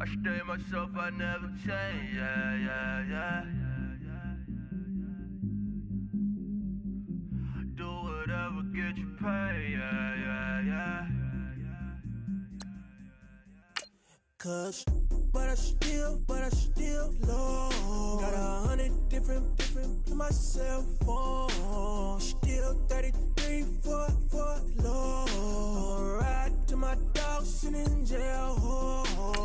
stay myself, I never change, yeah. Do whatever, get you paid, yeah. Cause, but I still low. Got 100 different in my cell phone. Still 33 for low. I'ma ride to my dog sitting in jail.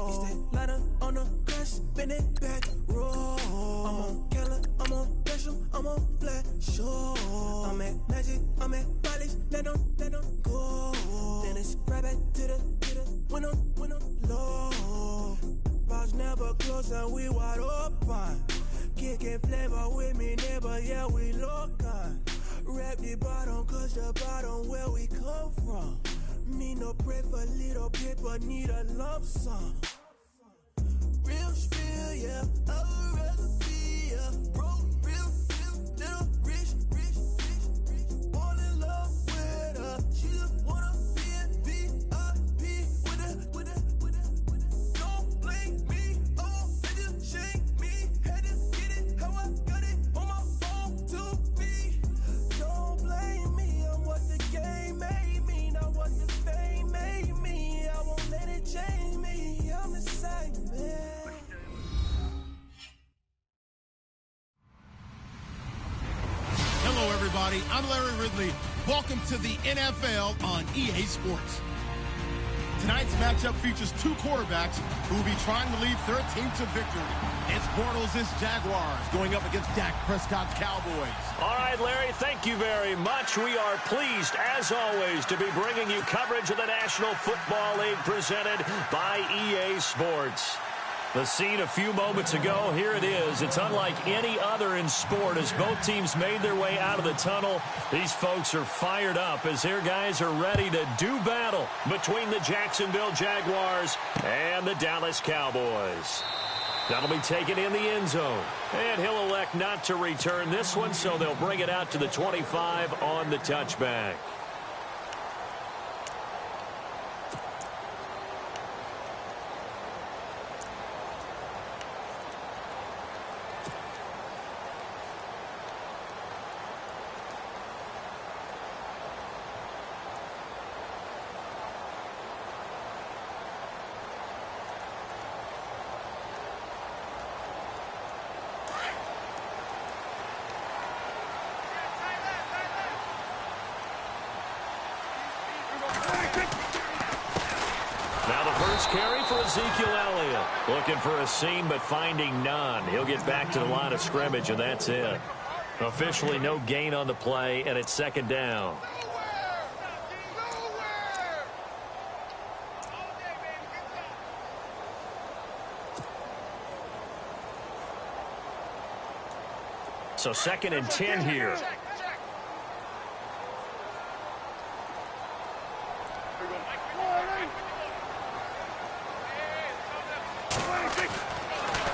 It's that ladder on the grass, spin it back, roll. I'm on Keller, I'm on Gresham, I'm on Flat Shore. I'm at Magic, I'm at Bally's, let them go. Then it's right back to the when I'm low. Bars never close and we wide open. Kicking flavor with me, neighbor, yeah, we local. Rap the bottom, cause the bottom where we come from. Need no bread for little paper, need a lump sum. Real spill, yeah, I would rather be, yeah. Broke, real, little rich. Fall in love with her, she just wanna be in VIP with her. Don't blame me, oh, they just shame me. Had to get it, how I got it, on my phone to me. Don't blame me, I'm what the game made me, not what the fame made me. I won't let it change me, I'm the same man. Hello, everybody. I'm Larry Ridley. Welcome to the NFL on EA Sports. Tonight's matchup features two quarterbacks who will be trying to lead their team to victory. It's Bortles' Jaguars going up against Dak Prescott's Cowboys. All right, Larry, thank you very much. We are pleased, as always, to be bringing you coverage of the National Football League presented by EA Sports. The scene a few moments ago, here it is. It's unlike any other in sport as both teams made their way out of the tunnel. These folks are fired up as their guys are ready to do battle between the Jacksonville Jaguars and the Dallas Cowboys. That'll be taken in the end zone. And he'll elect not to return this one, so they'll bring it out to the 25 on the touchback. Now the first carry for Ezekiel Elliott. Looking for a seam, but finding none. He'll get back to the line of scrimmage, and that's it. Officially no gain on the play, and it's second down. So 2nd and 10 here.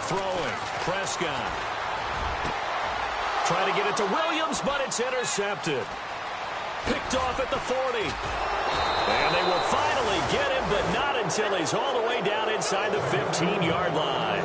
Throwing, Prescott. Trying to get it to Williams, but it's intercepted. Picked off at the 40. And they will finally get him, but not until he's all the way down inside the 15-yard line.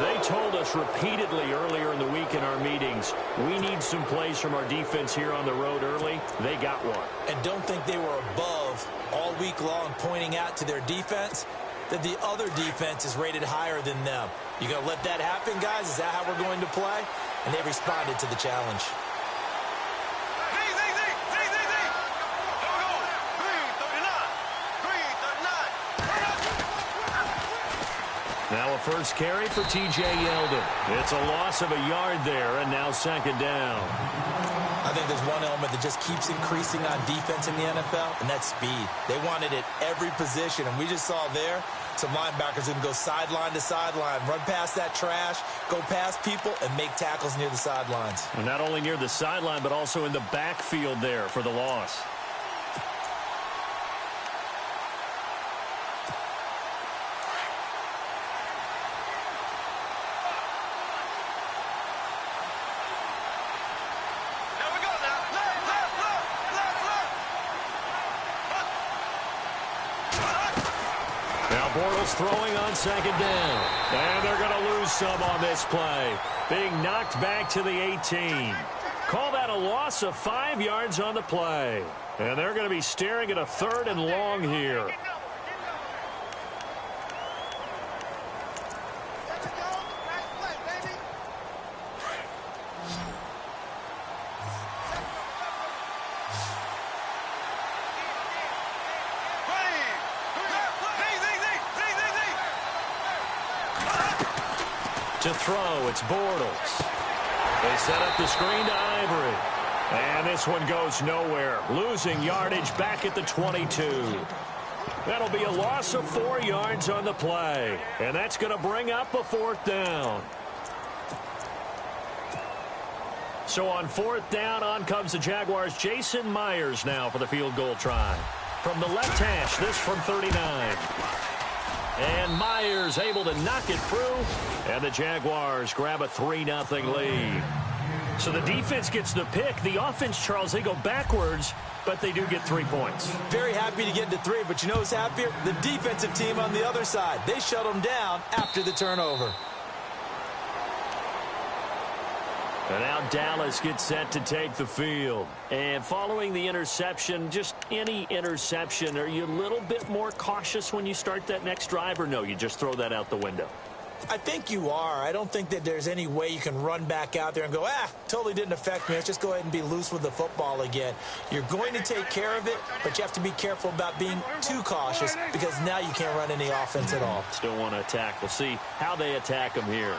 They told us repeatedly earlier in the week in our meetings, we need some plays from our defense here on the road early. They got one. And don't think they were above all week long pointing out to their defense that the other defense is rated higher than them. You going to let that happen, guys? Is that how we're going to play? And they responded to the challenge. Now a first carry for T.J. Yeldon. It's a loss of a yard there, and now second down. I think there's one element that just keeps increasing on defense in the NFL, and that's speed. They want it at every position, and we just saw there some linebackers who can go sideline to sideline, run past that trash, go past people, and make tackles near the sidelines. And not only near the sideline, but also in the backfield there for the loss. Bengals throwing on second down. And they're going to lose some on this play. Being knocked back to the 18. Call that a loss of 5 yards on the play. And they're going to be staring at a 3rd and long here. To throw, it's Bortles. They set up the screen to Ivory. And this one goes nowhere. Losing yardage back at the 22. That'll be a loss of 4 yards on the play. And that's going to bring up a 4th down. So on 4th down, on comes the Jaguars' Jason Myers now for the field goal try. From the left hash, this from 39. And Myers able to knock it through. And the Jaguars grab a 3-0 lead. So the defense gets the pick. The offense, Charles, they go backwards, but they do get 3 points. Very happy to get to 3, but you know who's happier? The defensive team on the other side. They shut them down after the turnover. And now Dallas gets set to take the field. And following the interception, just any interception, are you a little bit more cautious when you start that next drive, or no, you just throw that out the window? I think you are. I don't think that there's any way you can run back out there and go, totally didn't affect me. Let's just go ahead and be loose with the football again. You're going to take care of it, but you have to be careful about being too cautious because now you can't run any offense at all. Still want to attack. We'll see how they attack them here.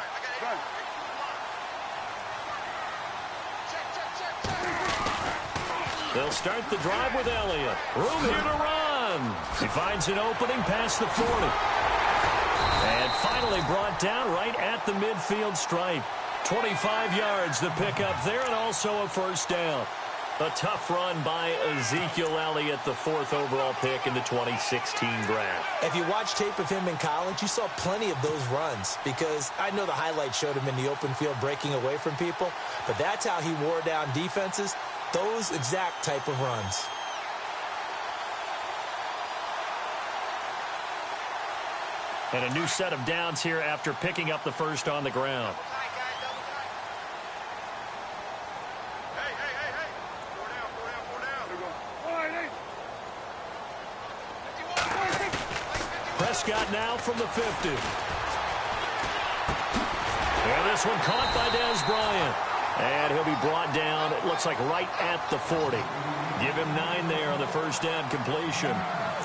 They'll start the drive with Elliott. Room here to run. He finds an opening past the 40. And finally brought down right at the midfield stripe. 25 yards the pickup there, and also a 1st down. A tough run by Ezekiel Elliott, the 4th overall pick in the 2016 draft. If you watch tape of him in college, you saw plenty of those runs because I know the highlights showed him in the open field breaking away from people, but that's how he wore down defenses, those exact type of runs. And a new set of downs here after picking up the 1st on the ground. Prescott now from the 50. And this one caught by Dez Bryant. And he'll be brought down, it looks like right at the 40. Give him 9 there on the 1st down completion.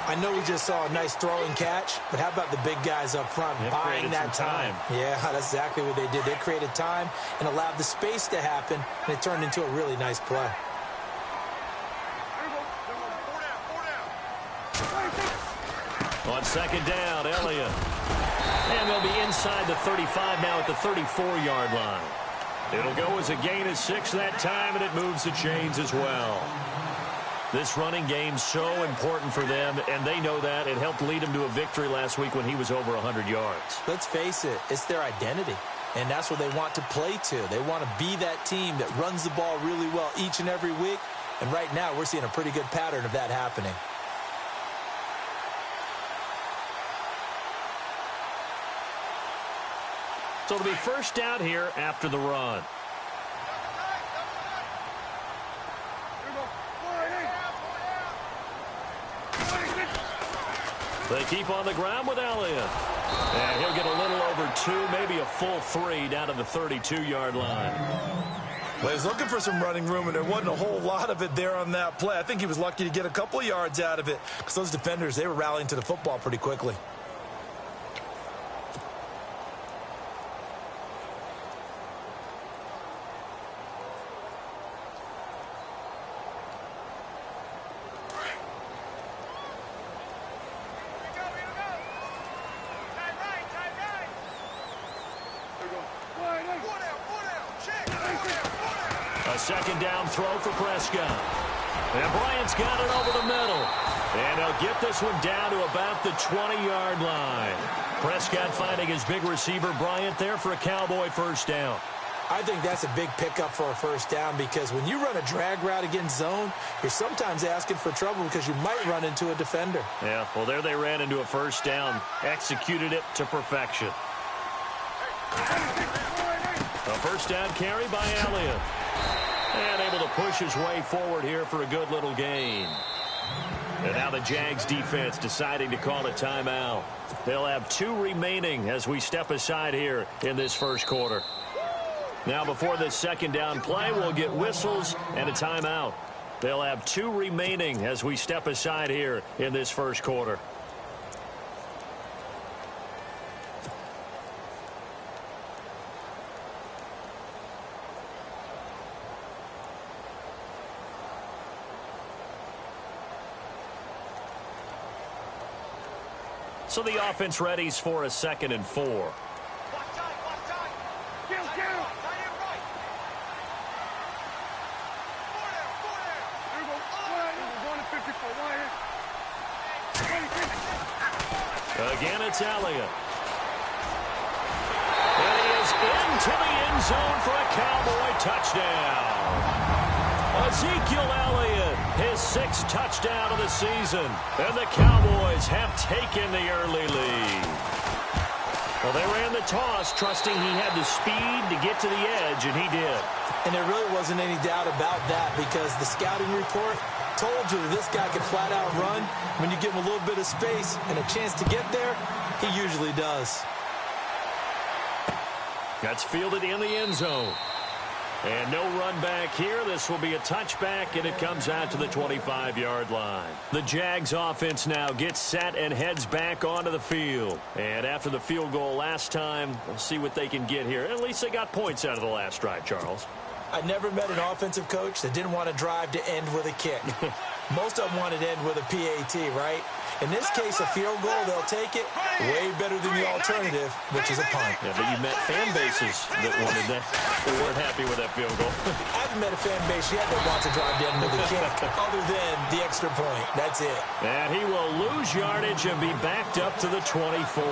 I know we just saw a nice throwing catch, but how about the big guys up front buying that time? Yeah, that's exactly what they did. They created time and allowed the space to happen, and it turned into a really nice play. On 2nd down, Elliott. And they'll be inside the 35 now at the 34-yard line. It'll go as a gain of 6 that time, and it moves the chains as well. This running game's so important for them, and they know that. It helped lead them to a victory last week when he was over 100 yards. Let's face it, it's their identity, and that's what they want to play to. They want to be that team that runs the ball really well each and every week, and right now we're seeing a pretty good pattern of that happening. So it'll be 1st down here after the run. They keep on the ground with Elliott. And he'll get a little over 2, maybe a full 3 down to the 32-yard line. Well, he was looking for some running room, and there wasn't a whole lot of it there on that play. I think he was lucky to get a couple of yards out of it because those defenders, they were rallying to the football pretty quickly. Second down throw for Prescott. And Bryant's got it over the middle. And he'll get this one down to about the 20-yard line. Prescott finding his big receiver Bryant there for a Cowboy 1st down. I think that's a big pickup for a first down because when you run a drag route against zone, you're sometimes asking for trouble because you might run into a defender. Yeah, well, there they ran into a first down. Executed it to perfection. A first down carry by Elliott. And able to push his way forward here for a good little gain. And now the Jags defense deciding to call a timeout. They'll have 2 remaining as we step aside here in this first quarter. Now before this second down play, we'll get whistles and a timeout. They'll have 2 remaining as we step aside here in this first quarter. So the offense readies for a 2nd and 4. Again, it's Elliott. And he is into the end zone for a Cowboy touchdown. Ezekiel Elliott, his 6th touchdown of the season. And the Cowboys have taken the early lead. Well, they ran the toss, trusting he had the speed to get to the edge, and he did. And there really wasn't any doubt about that because the scouting report told you that this guy could flat out run. When you give him a little bit of space and a chance to get there, he usually does. That's fielded in the end zone. And no run back here. This will be a touchback, and it comes out to the 25-yard line. The Jags offense now gets set and heads back onto the field. And after the field goal last time, we'll see what they can get here. At least they got points out of the last drive, Charles. I never met an offensive coach that didn't want to drive to end with a kick. Most of them wanted to end with a PAT, right? In this case, a field goal, they'll take it way better than the alternative, which is a punt. Yeah, but you met fan bases that wanted that, who weren't happy with that field goal. I haven't met a fan base yet that wants to drive to end with a kick, other than the extra point. That's it. And he will lose yardage and be backed up to the 24.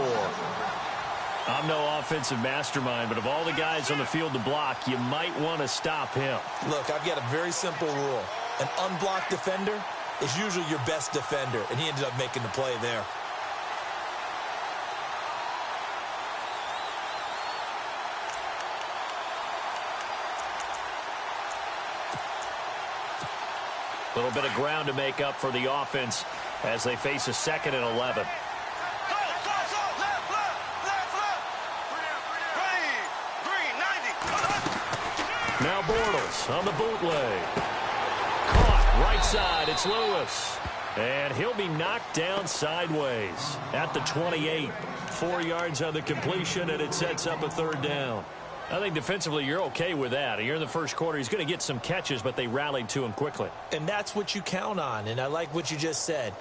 I'm no offensive mastermind, but of all the guys on the field to block, you might want to stop him. Look, I've got a very simple rule. An unblocked defender is usually your best defender, and he ended up making the play there. A little bit of ground to make up for the offense as they face a 2nd and 11. Now Bortles on the bootleg. Caught right side. It's Lewis. And he'll be knocked down sideways at the 28. 4 yards on the completion, and it sets up a 3rd down. I think defensively you're okay with that. You're in the first quarter. He's going to get some catches, but they rallied to him quickly. And that's what you count on, and I like what you just said.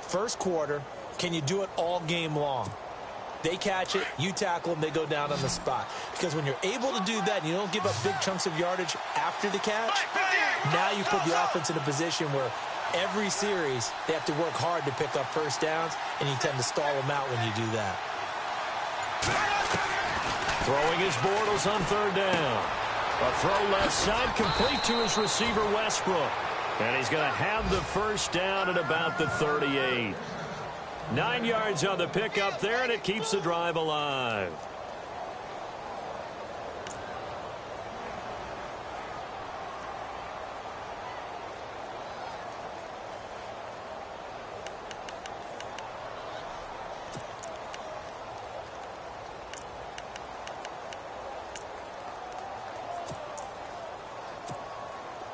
First quarter, can you do it all game long? They catch it, you tackle them, they go down on the spot. Because when you're able to do that and you don't give up big chunks of yardage after the catch, now you put the offense in a position where every series they have to work hard to pick up first downs, and you tend to stall them out when you do that. Throwing his Bortles on 3rd down. A throw left side complete to his receiver Westbrook. And he's going to have the first down at about the 38. 9 yards on the pickup there, and it keeps the drive alive.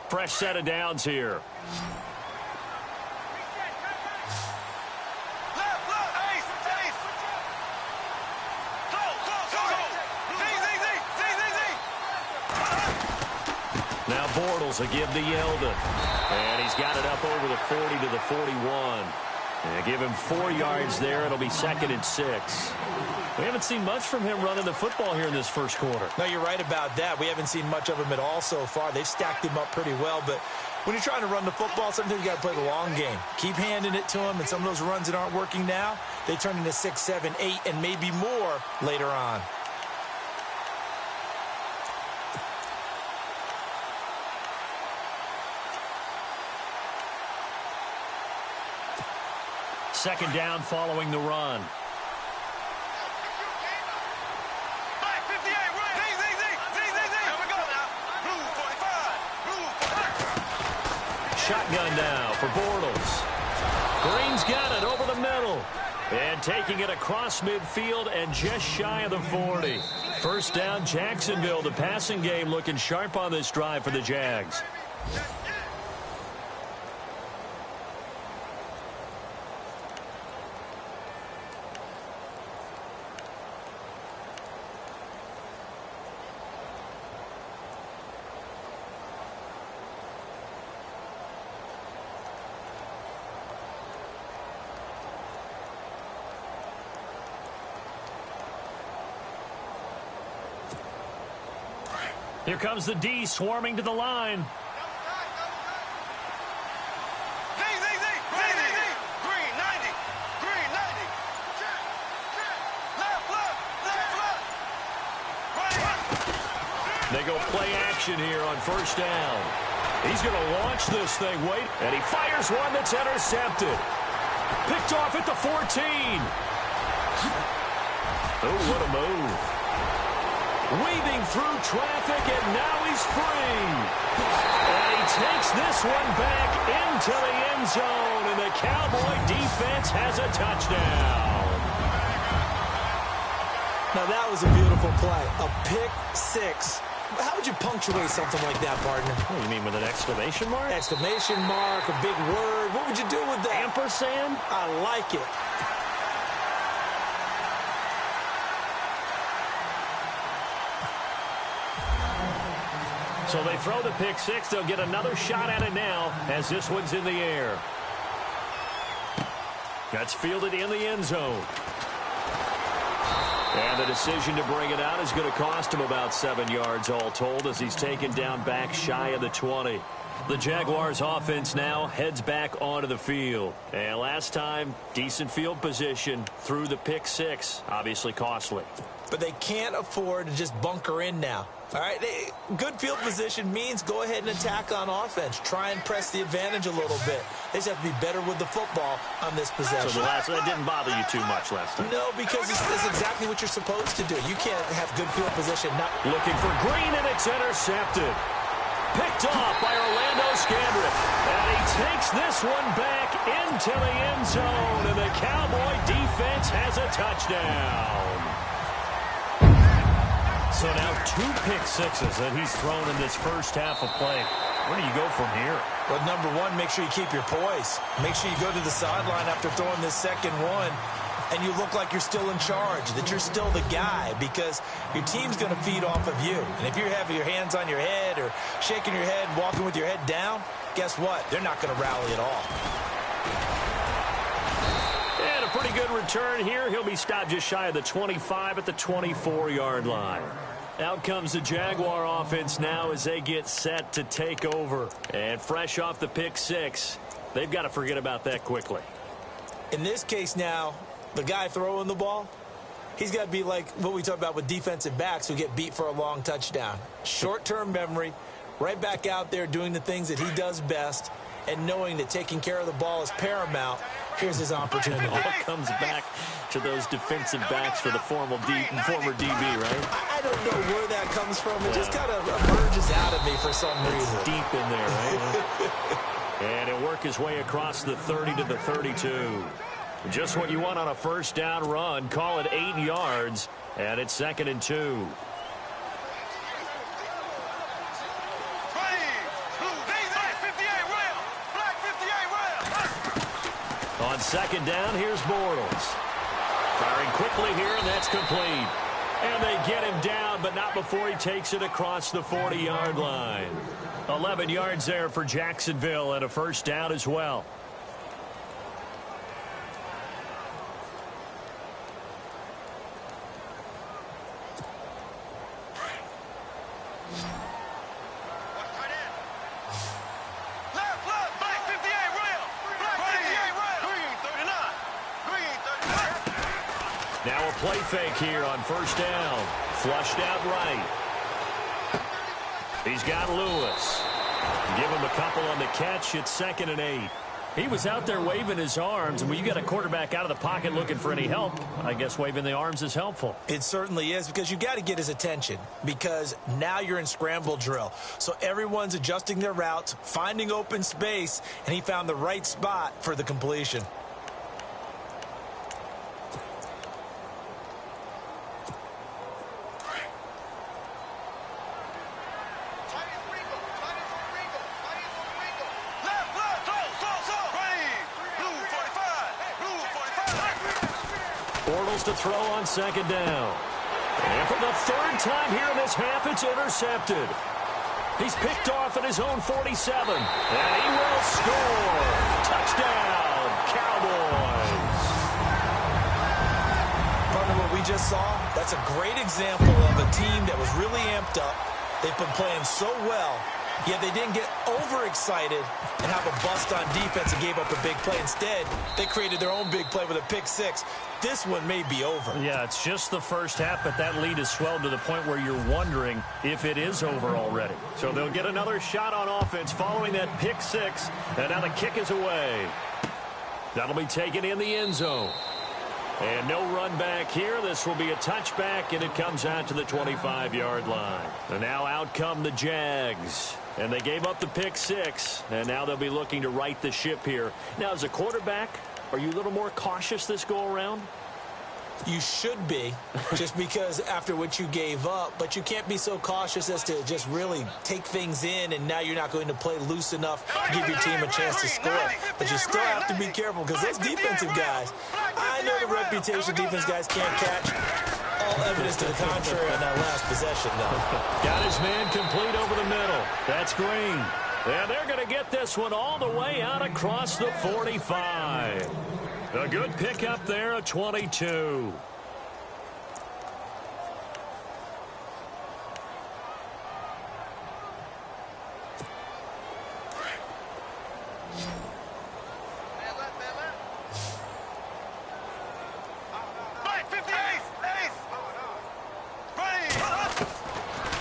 Fresh set of downs here. Now Bortles will give to Yeldon. And he's got it up over the 40 to the 41. And give him 4 yards there. It'll be 2nd and 6. We haven't seen much from him running the football here in this first quarter. No, you're right about that. We haven't seen much of him at all so far. They've stacked him up pretty well, but when you're trying to run the football, sometimes you got to play the long game. Keep handing it to him, and some of those runs that aren't working now, they turn into 6, 7, 8, and maybe more later on. second down following the run. Shotgun now for Bortles. Green's got it over the middle. And taking it across midfield and just shy of the 40. First down, Jacksonville. The passing game looking sharp on this drive for the Jags. Here comes the D swarming to the line. They go play action here on first down. He's going to launch this thing. Wait, and he fires one that's intercepted. Picked off at the 14. Oh, what a move. Weaving through traffic, and now he's free. And he takes this one back into the end zone, and the Cowboy defense has a touchdown. Now, that was a beautiful play. A pick six. How would you punctuate something like that, partner? What do you mean, with an exclamation mark? Exclamation mark, a big word. What would you do with that? Ampersand? I like it. So they throw the pick six. They'll get another shot at it now as this one's in the air. That's fielded in the end zone. And the decision to bring it out is going to cost him about 7 yards all told as he's taken down back shy of the 20. The Jaguars offense now heads back onto the field. And last time, decent field position through the pick six. Obviously costly. But they can't afford to just bunker in now. All right, good field position means go ahead and attack on offense. Try and press the advantage a little bit. They just have to be better with the football on this possession. So that didn't bother you too much last time? No, because it's exactly what you're supposed to do. You can't have good field position. Looking for Green, and it's intercepted. Picked off by Orlando Scandrick. And he takes this one back into the end zone, and the Cowboy defense has a touchdown. So now 2 pick sixes that he's thrown in this first half of play. Where do you go from here? Well, number one, make sure you keep your poise. Make sure you go to the sideline after throwing this second one, and you look like you're still in charge, that you're still the guy, because your team's going to feed off of you. And if you're having your hands on your head or shaking your head, walking with your head down, guess what? They're not going to rally at all. And a pretty good return here. He'll be stopped just shy of the 25 at the 24-yard line. Out comes the Jaguar offense now as they get set to take over. And fresh off the pick six, they've got to forget about that quickly. In this case now, the guy throwing the ball, he's got to be like what we talk about with defensive backs who get beat for a long touchdown. Short-term memory, right back out there doing the things that he does best, and knowing that taking care of the ball is paramount. Here's his opportunity. All comes back to those defensive backs for the former DB, right? I don't know where that comes from. It just kind of emerges out of me for some reason. It's deep in there, right? And he'll work his way across the 30 to the 32. Just what you want on a first down run. Call it 8 yards, and it's 2nd and 2. On second down, here's Bortles. Firing quickly here, and that's complete. And they get him down, but not before he takes it across the 40-yard line. 11 yards there for Jacksonville, and a first down as well. Now a play fake here on first down. Flushed out right. He's got Lewis. Give him a couple on the catch. It's 2nd and 8. He was out there waving his arms, and when you got a quarterback out of the pocket looking for any help, I guess waving the arms is helpful. It certainly is, because you got to get his attention, because now you're in scramble drill. So everyone's adjusting their routes, finding open space, and he found the right spot for the completion. To throw on second down. And for the third time here in this half, it's intercepted. He's picked off at his own 47. And he will score. Touchdown, Cowboys. Partner, what we just saw, that's a great example of a team that was really amped up. They've been playing so well, yet they didn't get overexcited and have a bust on defense and gave up a big play. Instead, they created their own big play with a pick six. This one may be over. Yeah, it's just the first half, but that lead has swelled to the point where you're wondering if it is over already. So they'll get another shot on offense following that pick six, and now the kick is away. That'll be taken in the end zone. And no run back here. This will be a touchback, and it comes out to the 25-yard line. And now out come the Jags. And they gave up the pick six, and now they'll be looking to right the ship here. Now, as a quarterback, are you a little more cautious this go-around? You should be, just because after what you gave up, but you can't be so cautious as to just really take things in, and now you're not going to play loose enough to give your team a chance to score. But you still have to be careful, because those defensive guys, I know the reputation defense guys can't catch. All evidence to the contrary on that last possession, though. Got his man complete over the middle. That's Green. And they're going to get this one all the way out across the 45. A good pickup there at 22.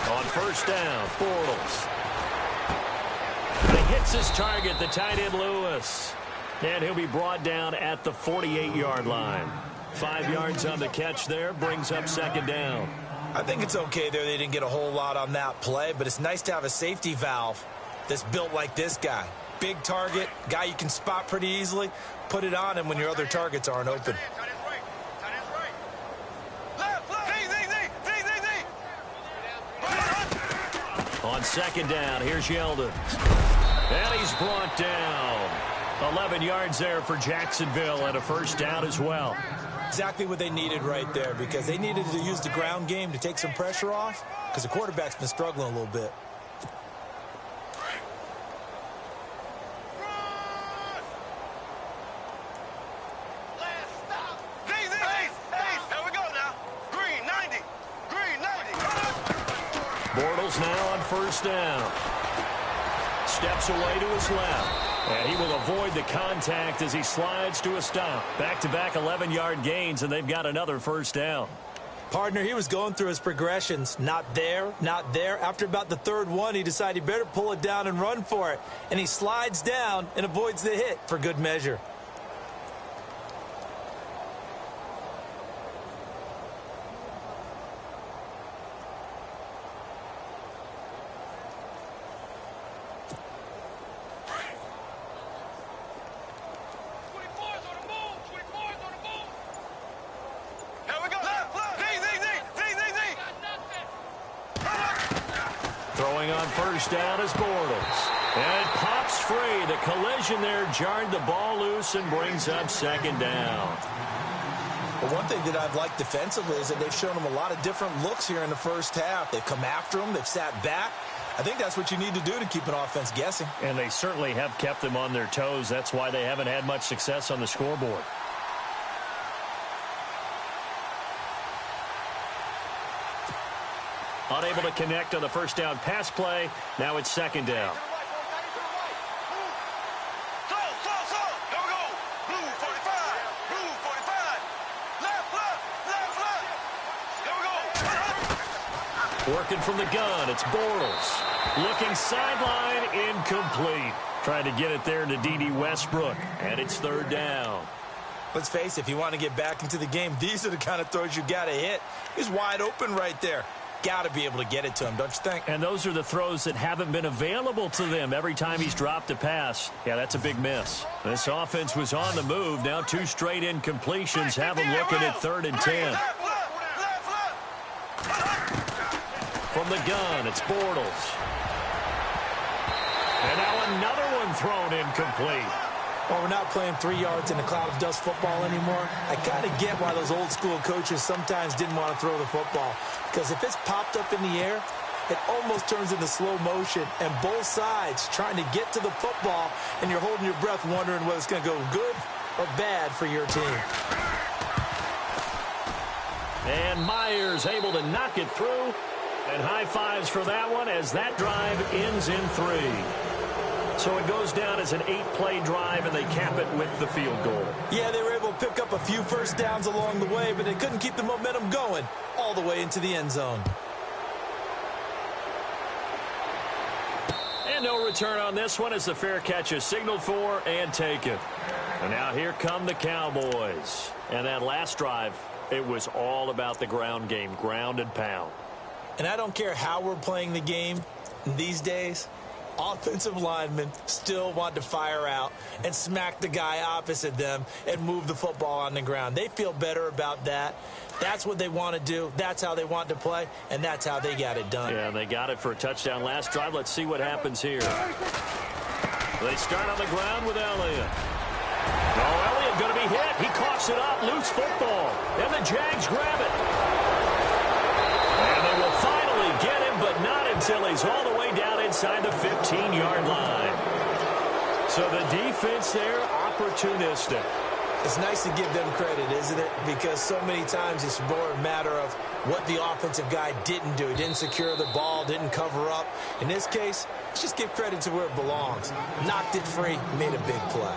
On first down, Bortles. He hits his target, the tight end Lewis. And he'll be brought down at the 48-yard line. 5 yards on the catch there, brings up second down. I think it's okay there. They didn't get a whole lot on that play, but it's nice to have a safety valve that's built like this guy. Big target, guy you can spot pretty easily. Put it on him when your other targets aren't open. On second down, here's Yeldon. And he's brought down. 11 yards there for Jacksonville and a first down as well. Exactly what they needed right there, because they needed to use the ground game to take some pressure off, because the quarterback's been struggling a little bit. Bortles now on first down. Steps away to his left. And he will avoid the contact as he slides to a stop. Back-to-back 11-yard gains, and they've got another first down. Partner, he was going through his progressions. Not there, not there. After about the third one, he decided he better pull it down and run for it. And he slides down and avoids the hit for good measure. Throwing on first down is Bortles. And it pops free. The collision there jarred the ball loose and brings up second down. Well, one thing that I've liked defensively is that they've shown him a lot of different looks here in the first half. They've come after him. They've sat back. I think that's what you need to do to keep an offense guessing. And they certainly have kept them on their toes. That's why they haven't had much success on the scoreboard. Unable to connect on the first down pass play. Now it's second down. Working from the gun, it's Bortles. Looking sideline, incomplete. Trying to get it there to D.D. Westbrook, and it's third down. Let's face it, if you want to get back into the game, these are the kind of throws you got to hit. He's wide open right there. Got to be able to get it to him, don't you think? And those are the throws that haven't been available to them every time he's dropped a pass. Yeah, that's a big miss. This offense was on the move. Now 2 straight incompletions have them looking at 3rd and 10. From the gun, it's Bortles. And now another one thrown incomplete. Well, we're not playing 3 yards in a cloud of dust football anymore. I kind of get why those old school coaches sometimes didn't want to throw the football. Because if it's popped up in the air, it almost turns into slow motion. And both sides trying to get to the football, and you're holding your breath wondering whether it's going to go good or bad for your team. And Myers able to knock it through. And high fives for that one as that drive ends in 3. So it goes down as an 8-play drive, and they cap it with the field goal. Yeah, they were able to pick up a few first downs along the way, but they couldn't keep the momentum going all the way into the end zone. And no return on this one as the fair catch is signaled for and taken. And now here come the Cowboys. And that last drive, it was all about the ground game, ground and pound. And I don't care how we're playing the game these days, offensive linemen still want to fire out and smack the guy opposite them and move the football on the ground. They feel better about that. That's what they want to do. That's how they want to play, and that's how they got it done. Yeah, they got it for a touchdown last drive. Let's see what happens here. They start on the ground with Elliott. Oh, Elliott going to be hit. He coughs it up. Loose football. And the Jags grab it. And they will finally get him, but not until he's all the way down inside the 15-yard line. So the defense there, opportunistic. It's nice to give them credit, isn't it? Because so many times it's more a matter of what the offensive guy didn't do. He didn't secure the ball, didn't cover up. In this case, let's just give credit to where it belongs. Knocked it free, made a big play.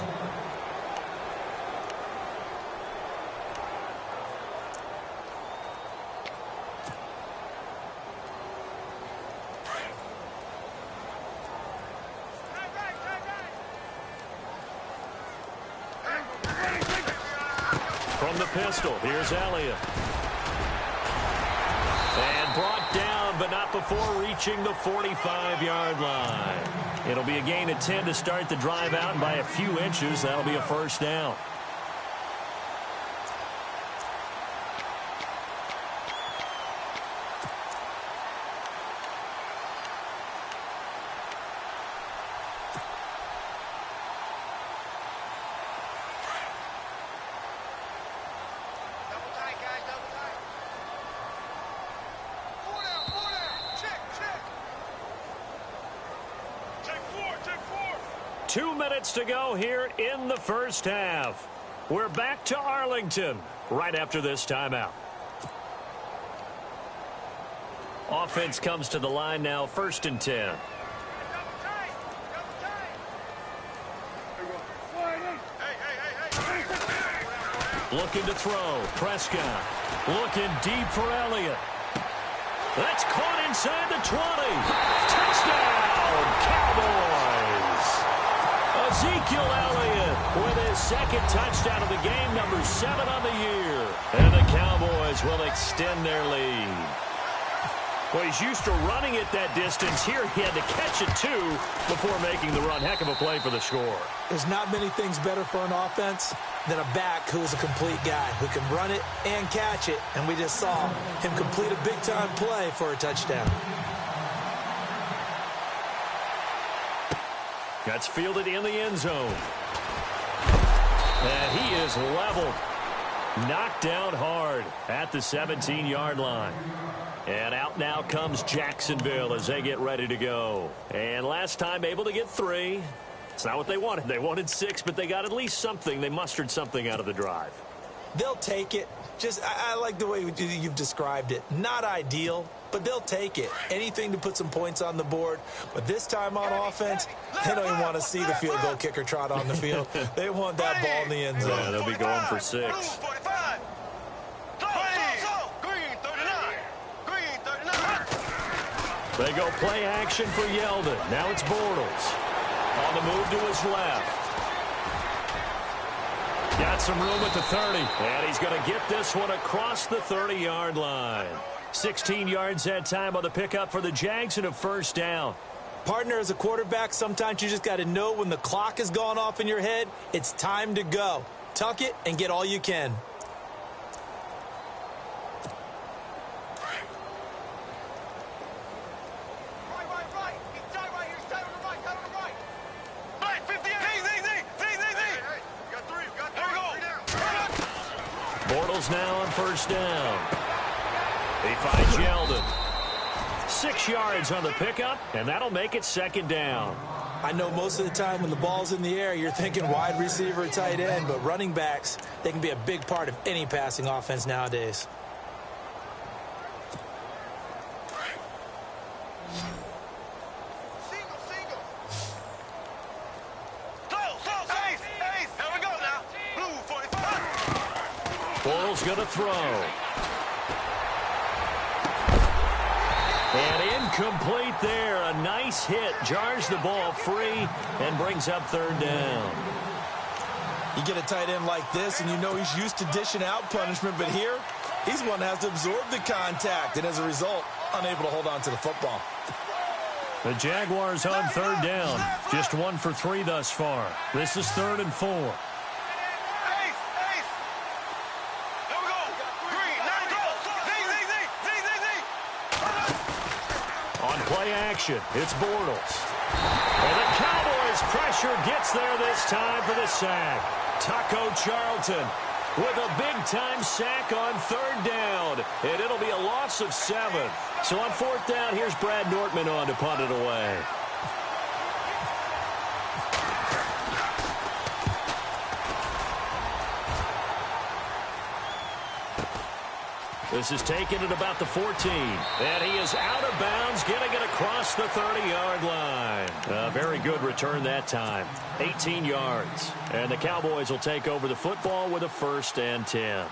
From the pistol, here's Elliott. And brought down, but not before reaching the 45-yard line. It'll be a gain of 10 to start the drive out, and by a few inches, that'll be a first down. To go here in the first half. We're back to Arlington right after this timeout. Offense comes to the line now, 1st and 10. Looking to throw. Prescott looking deep for Elliott. That's caught inside the 20. Touchdown, Cowboys! Ezekiel Elliott with his 2nd touchdown of the game, number 7 on the year. And the Cowboys will extend their lead. Well, he's used to running it that distance. Here he had to catch it, too, before making the run. Heck of a play for the score. There's not many things better for an offense than a back who's a complete guy who can run it and catch it. And we just saw him complete a big-time play for a touchdown. That's fielded in the end zone. And he is leveled. Knocked down hard at the 17-yard line. And out now comes Jacksonville as they get ready to go. And last time able to get 3. It's not what they wanted. They wanted 6, but they got at least something. They mustered something out of the drive. They'll take it. I like the way you've described it. Not ideal, but they'll take it. Anything to put some points on the board. But this time on offense, they don't even want to see the field goal kicker trot on the field. They want that ball in the end zone. Yeah, they'll be going for 6. They go play action for Yeldon. Now it's Bortles. On the move to his left. Got some room at the 30. And he's going to get this one across the 30-yard line. 16 yards that time on the pickup for the Jags and a first down. Partner, as a quarterback, sometimes you just got to know when the clock has gone off in your head, it's time to go. Tuck it and get all you can. Now on first down. He finds Yeldon. 6 yards on the pickup, and that'll make it second down. I know most of the time when the ball's in the air, you're thinking wide receiver, tight end, but running backs, they can be a big part of any passing offense nowadays. Bortles going to throw. And incomplete there. A nice hit. Jars the ball free and brings up third down. You get a tight end like this, and you know he's used to dishing out punishment, but here, he's one that has to absorb the contact, and as a result, unable to hold on to the football. The Jaguars on third down. Just 1 for 3 thus far. This is 3rd and 4. Play action. It's Bortles. And the Cowboys pressure gets there this time for the sack. Taco Charlton with a big-time sack on third down. And it'll be a loss of 7. So on fourth down, here's Brad Nortman on to punt it away. This is taken at about the 14. And he is out of bounds, getting it across the 30-yard line. A very good return that time. 18 yards. And the Cowboys will take over the football with a 1st and 10.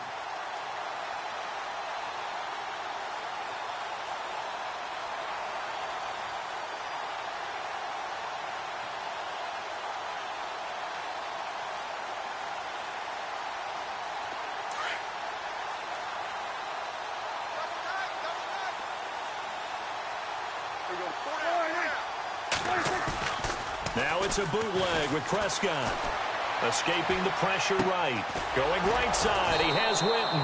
Now it's a bootleg with Prescott. Escaping the pressure right. Going right side, he has Winton.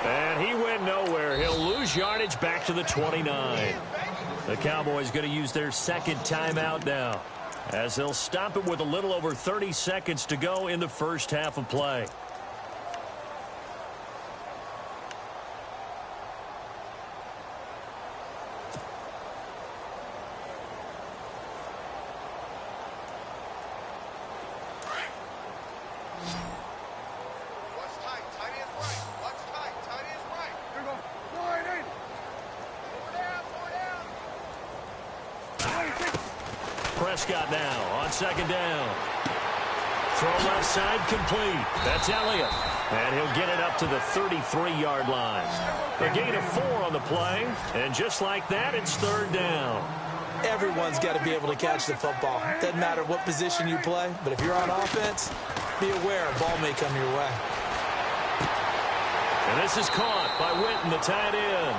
And he went nowhere. He'll lose yardage back to the 29. The Cowboys going to use their second timeout now, as they'll stop it with a little over 30 seconds to go in the first half of play. Prescott now on second down. Throw left side complete. That's Elliott. And he'll get it up to the 33-yard line. A gain of 4 on the play. And just like that, it's third down. Everyone's got to be able to catch the football. Doesn't matter what position you play, but if you're on offense, be aware a ball may come your way. And this is caught by Winton, the tight end.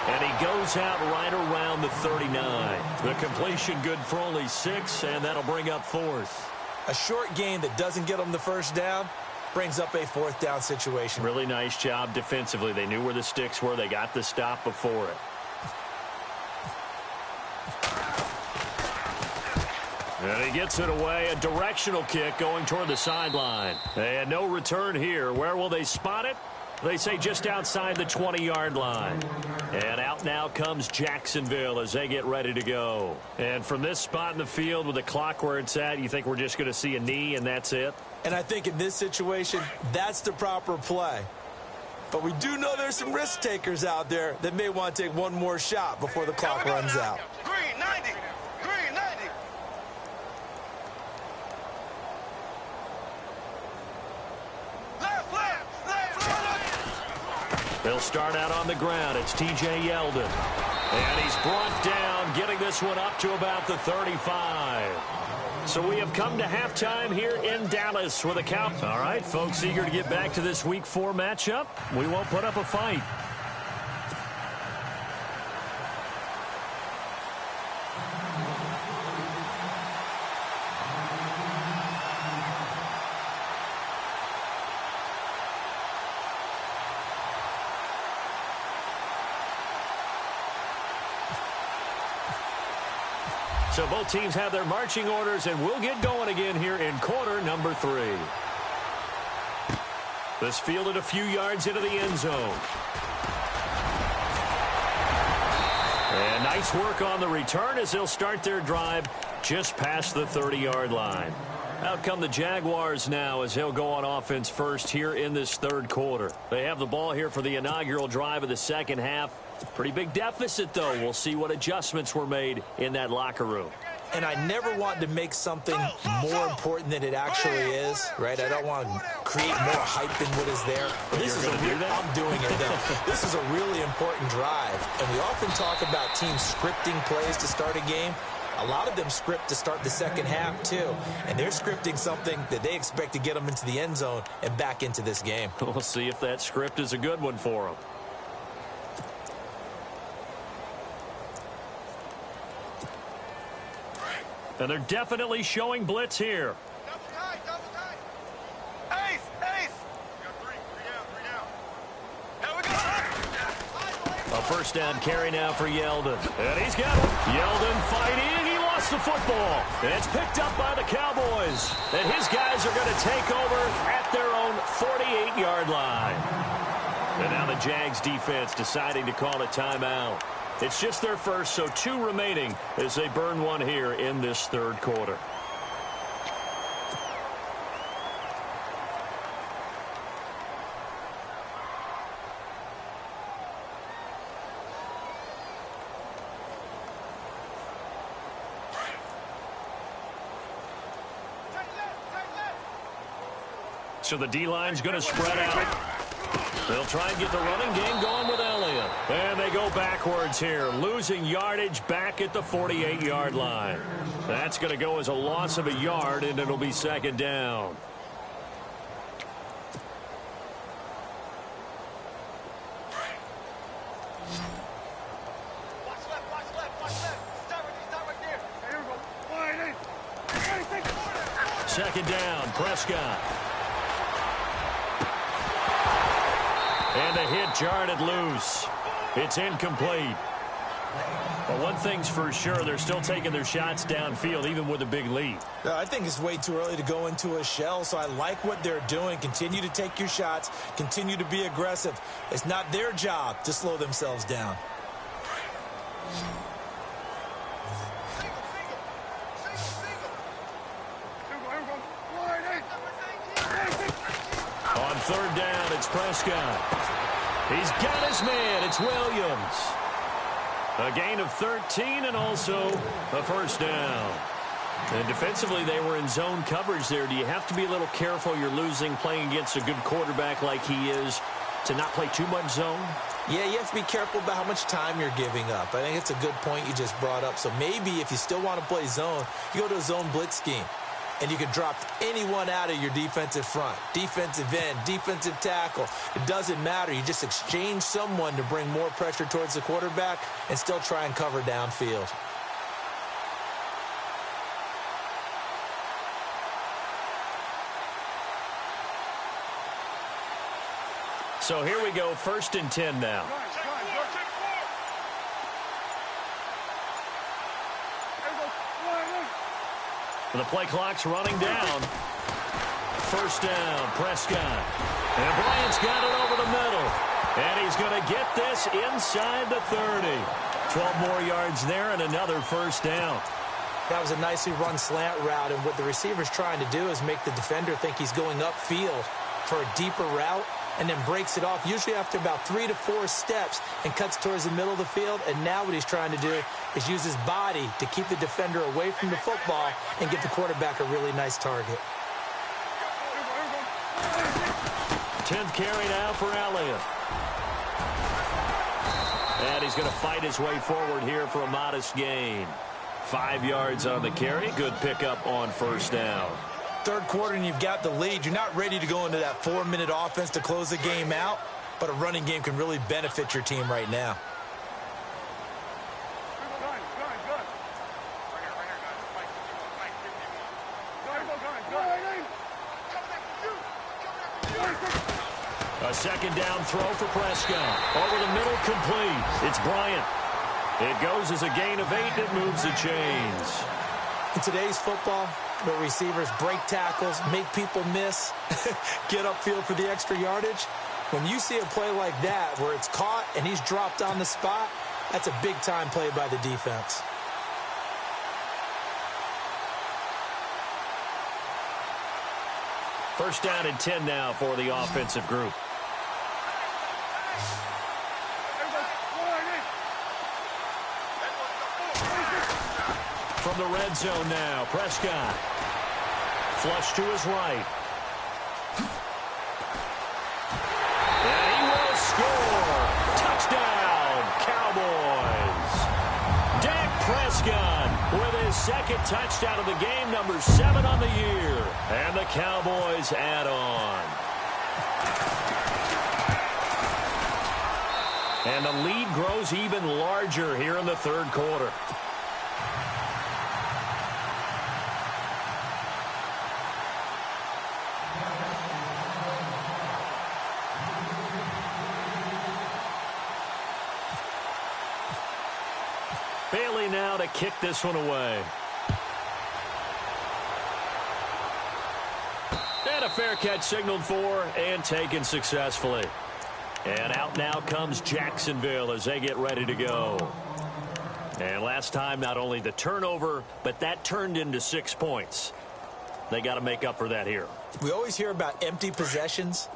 And he goes out right around the 39. The completion good for only 6, and that'll bring up 4th. A short gain that doesn't get them the first down brings up a 4th down situation. Really nice job defensively. They knew where the sticks were. They got the stop before it. And he gets it away. A directional kick going toward the sideline. And no return here. Where will they spot it? They say just outside the 20-yard line. And out now comes Jacksonville as they get ready to go. And from this spot in the field with the clock where it's at, you think we're just going to see a knee and that's it? And I think in this situation, that's the proper play. But we do know there's some risk takers out there that may want to take one more shot before the clock runs out. Green 90. Green 90. They'll start out on the ground. It's T.J. Yeldon. And he's brought down, getting this one up to about the 35. So we have come to halftime here in Dallas with a count. All right, folks, eager to get back to this Week 4 matchup. We won't put up a fight. So both teams have their marching orders, and we'll get going again here in quarter number 3. This fielded a few yards into the end zone. And nice work on the return as they'll start their drive just past the 30-yard line. Out come the Jaguars now as they'll go on offense first here in this third quarter. They have the ball here for the inaugural drive of the second half. Pretty big deficit, though. We'll see what adjustments were made in that locker room. And I never want to make something more important than it actually is, right? I don't want to create more hype than what is there. But this is I'm doing it, though. This is a really important drive. And we often talk about teams scripting plays to start a game. A lot of them script to start the second half, too. And they're scripting something that they expect to get them into the end zone and back into this game. We'll see if that script is a good one for them. And they're definitely showing blitz here. Double tight. Ace! Ace! We got three down. Here we go! A first down carry now for Yeldon. And he's got it. Yeldon fighting. He lost the football. And it's picked up by the Cowboys. And his guys are going to take over at their own 48-yard line. And now the Jags defense deciding to call a timeout. It's just their first, so 2 remaining as they burn one here in this third quarter. So the D-line's going to spread out. They'll try and get the running game going with Elliott. And they go backwards here, losing yardage back at the 48-yard line. That's going to go as a loss of a yard, and it'll be second down. Watch left. Start right there. Here we go. Second down, Prescott. And the hit jarred it loose. It's incomplete. But one thing's for sure, they're still taking their shots downfield, even with a big lead. I think it's way too early to go into a shell, so I like what they're doing. Continue to take your shots. Continue to be aggressive. It's not their job to slow themselves down. On third down, it's Prescott. He's got his man. It's Williams. A gain of 13 and also a first down. And defensively, they were in zone coverage there. Do you have to be a little careful? You're losing playing against a good quarterback like he is to not play too much zone? Yeah, you have to be careful about how much time you're giving up. I think it's a good point you just brought up. So maybe if you still want to play zone, you go to a zone blitz scheme. And you can drop anyone out of your defensive front, defensive end, defensive tackle. It doesn't matter. You just exchange someone to bring more pressure towards the quarterback and still try and cover downfield. So here we go, 1st and 10 now. The play clock's running down. First down, Prescott. And Bryant's got it over the middle. And he's going to get this inside the 30. 12 more yards there and another first down. That was a nicely run slant route, and what the receiver's trying to do is make the defender think he's going upfield for a deeper route and then breaks it off, usually after about 3 to 4 steps, and cuts towards the middle of the field. And now what he's trying to do is use his body to keep the defender away from the football and give the quarterback a really nice target. 10th carry now for Elliott. And he's going to fight his way forward here for a modest gain. 5 yards on the carry. Good pickup on first down. Third quarter and you've got the lead. You're not ready to go into that 4-minute offense to close the game out, but a running game can really benefit your team right now. A second down throw for Prescott. Over the middle, complete. It's Bryant. It goes as a gain of 8. It moves the chains. In today's football, where receivers break tackles, make people miss, get upfield for the extra yardage, when you see a play like that where it's caught and he's dropped on the spot, that's a big-time play by the defense. First down and 10 now for the offensive group. From the red zone now, Prescott. Flush to his right. And he will score. Touchdown, Cowboys. Dak Prescott with his second touchdown of the game, number 7 on the year. And the Cowboys add on. And the lead grows even larger here in the third quarter. Bailey now to kick this one away. And a fair catch signaled for and taken successfully. And out now comes Jacksonville as they get ready to go. And last time, not only the turnover, but that turned into 6 points. They got to make up for that here. We always hear about empty possessions,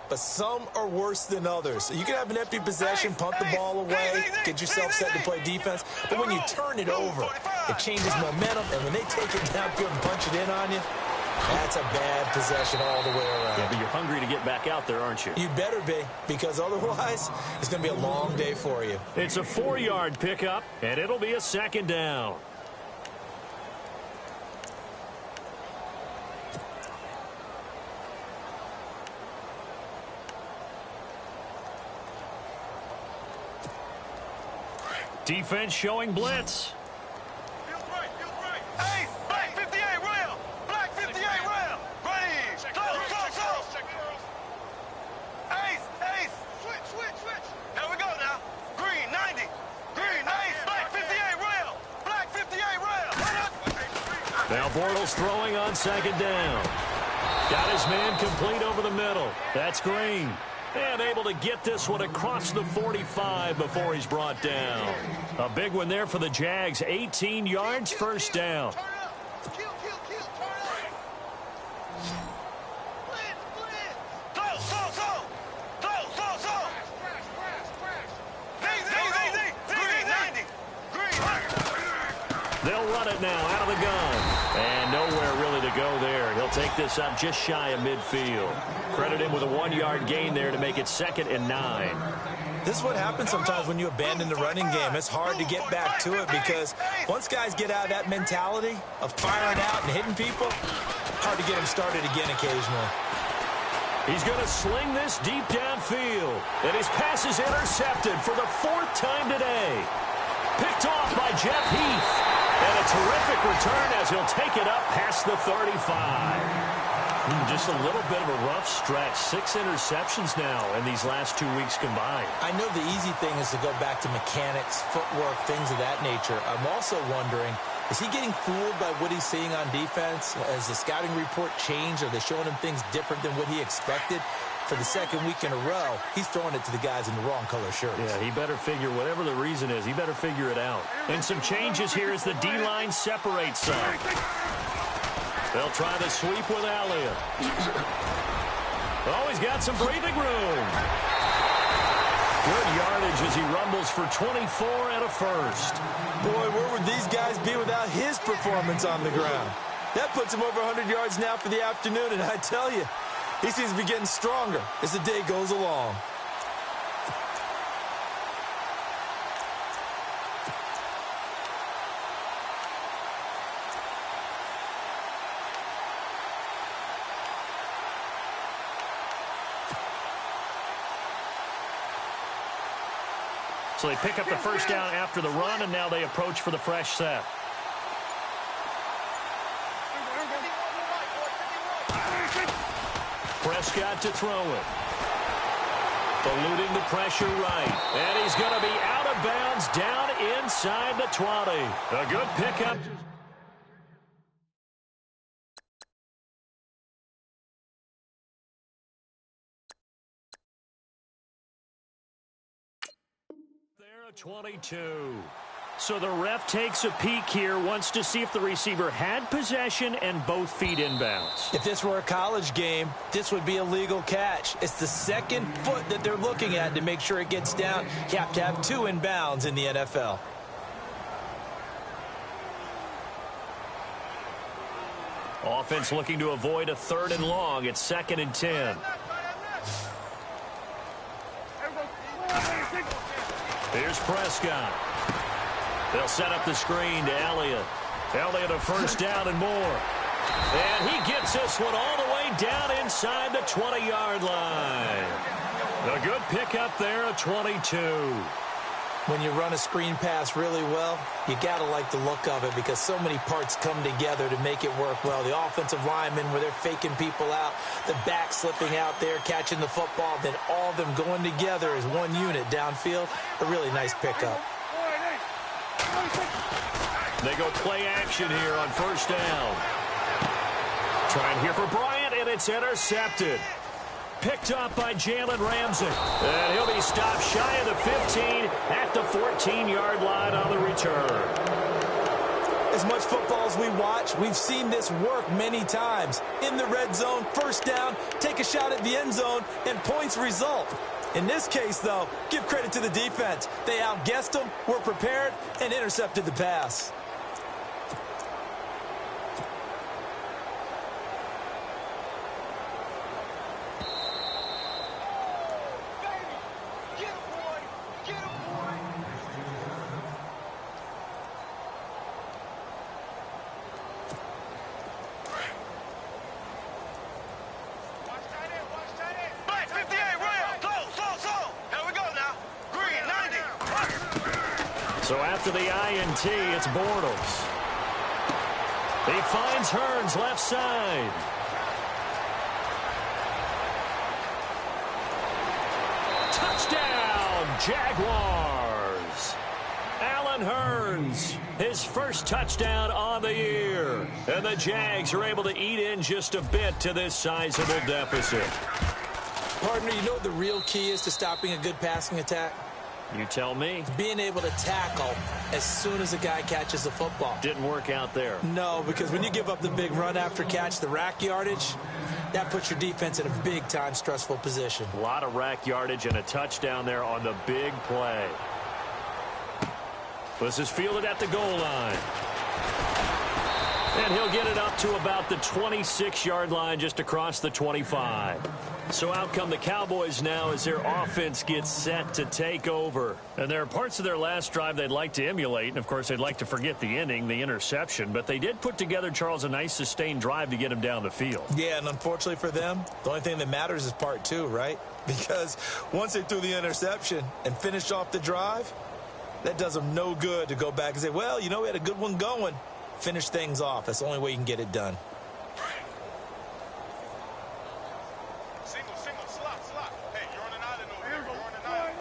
but some are worse than others. You can have an empty possession, punt the ball away, get yourself set to play defense, but when you turn it over, it changes momentum, and when they take it downfield and punch it in on you, that's a bad possession all the way around. Yeah, but you're hungry to get back out there, aren't you? You better be, because otherwise, it's going to be a long day for you. It's a 4-yard pickup, and it'll be a second down. Defense showing blitz. Field right. Ace, black 58 rail. Black 58 rail. Ready. So. Ace. Switch. There we go now. Green 90. Green ace, black 58 rail. Black 58 rail. Now Bortles throwing on second down. Got his man complete over the middle. That's Green. And able to get this one across the 45 before he's brought down. A big one there for the Jags. 18 yards, first down. Kill. They'll run it now out of the gun. And nowhere really to go there. He'll take this up just shy of midfield. Credit him with a 1-yard gain there to make it 2nd and 9. This is what happens sometimes when you abandon the running game. It's hard to get back to it because once guys get out of that mentality of firing out and hitting people, hard to get them started again occasionally. He's going to sling this deep downfield. And his pass is intercepted for the 4th time today. Picked off by Jeff Heath. And a terrific return as he'll take it up past the 35. Just a little bit of a rough stretch. 6 interceptions now in these last 2 weeks combined. I know the easy thing is to go back to mechanics, footwork, things of that nature. I'm also wondering, is he getting fooled by what he's seeing on defense? Has the scouting report changed? Are they showing him things different than what he expected? For the second week in a row, he's throwing it to the guys in the wrong color shirts. Yeah, he better figure, whatever the reason is, he better figure it out. And some changes here as the D-line separates some. They'll try the sweep with Elliott. Oh, he's got some breathing room. Good yardage as he rumbles for 24 and a first. Boy, where would these guys be without his performance on the ground? That puts him over 100 yards now for the afternoon, and I tell you, he seems to be getting stronger as the day goes along. So they pick up the first down after the run, and now they approach for the fresh set. Prescott to throw it. Eluding the pressure right. And he's going to be out of bounds down inside the 20. A good pickup. There, a 22. So the ref takes a peek here, wants to see if the receiver had possession and both feet inbounds. If this were a college game, this would be a legal catch. It's the second foot that they're looking at to make sure it gets down. You have to have two inbounds in the NFL. Offense looking to avoid a 3rd and long. It's 2nd and 10. Here's Prescott. They'll set up the screen to Elliott. Elliott a first down and more. And he gets this one all the way down inside the 20-yard line. A good pickup there, a 22. When you run a screen pass really well, you got to like the look of it because so many parts come together to make it work well. The offensive linemen where they're faking people out, the back slipping out there, catching the football, then all of them going together as one unit downfield. A really nice pickup. They go play action here on first down. Trying here for Bryant, and it's intercepted. Picked up by Jalen Ramsey. And he'll be stopped shy of the 15 at the 14-yard line on the return. As much football as we watch, we've seen this work many times. In the red zone, first down, take a shot at the end zone, and points result. In this case, though, give credit to the defense. They outguessed them, were prepared, and intercepted the pass. So after the INT, it's Bortles. He finds Hearns left side. Touchdown, Jaguars. Allen Hearns, his first touchdown on the year. And the Jags are able to eat in just a bit to this sizable deficit. Partner, you know what the real key is to stopping a good passing attack? You tell me. Being able to tackle as soon as a guy catches the football. Didn't work out there. No, because when you give up the big run after catch, the rack yardage, that puts your defense in a big-time stressful position. A lot of rack yardage and a touchdown there on the big play. This is fielded at the goal line. And he'll get it up to about the 26-yard line, just across the 25. So out come the Cowboys now as their offense gets set to take over. And there are parts of their last drive they'd like to emulate. And, of course, they'd like to forget the ending, the interception. But they did put together, Charles, a nice sustained drive to get him down the field. Yeah, and unfortunately for them, the only thing that matters is part two, right? Because once they threw the interception and finished off the drive, that does them no good to go back and say, well, you know, we had a good one going. Finish things off. That's the only way you can get it done. Single, slot. Hey, you're on an island over here. You're on an island.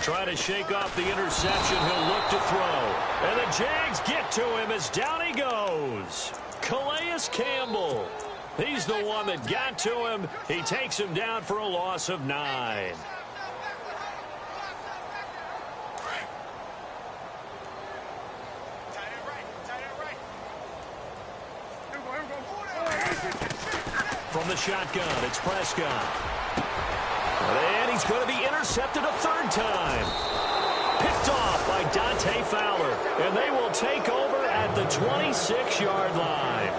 Try to shake off the interception. He'll look to throw. And the Jags get to him as down he goes. Calais Campbell. He's the one that got to him. He takes him down for a loss of 9. From the shotgun, it's Prescott. And he's going to be intercepted a third time. Picked off by Dante Fowler. And they will take over at the 26-yard line.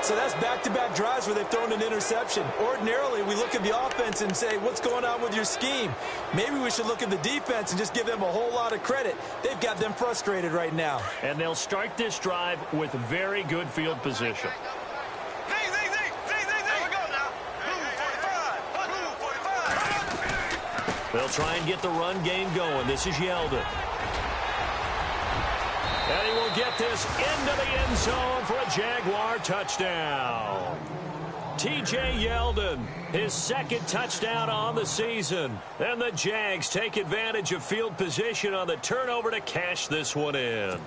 So that's back-to-back drives where they've thrown an interception. Ordinarily, we look at the offense and say, what's going on with your scheme? Maybe we should look at the defense and just give them a whole lot of credit. They've got them frustrated right now. And they'll start this drive with very good field position. They'll try and get the run game going. This is Yeldon. And he will get this into the end zone for a Jaguar touchdown. T.J. Yeldon, his second touchdown on the season. And the Jags take advantage of field position on the turnover to cash this one in.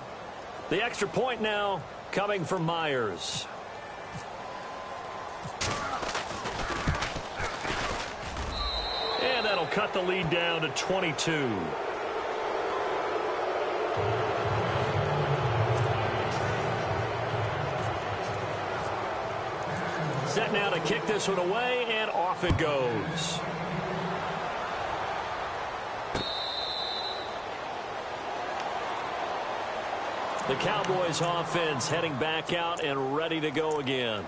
The extra point now coming from Myers. And that'll cut the lead down to 22. Set now to kick this one away, and off it goes. The Cowboys offense heading back out and ready to go again.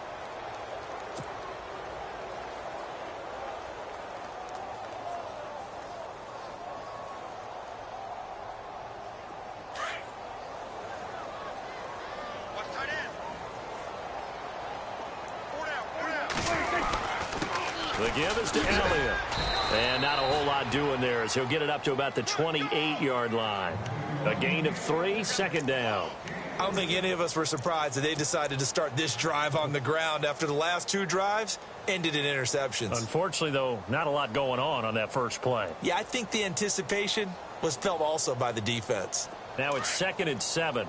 The give is to Elliott. And not a whole lot doing there as he'll get it up to about the 28-yard line. A gain of 3, second down. I don't think any of us were surprised that they decided to start this drive on the ground after the last 2 drives ended in interceptions. Unfortunately, though, not a lot going on that first play. Yeah, I think the anticipation was felt also by the defense. Now it's 2nd and 7.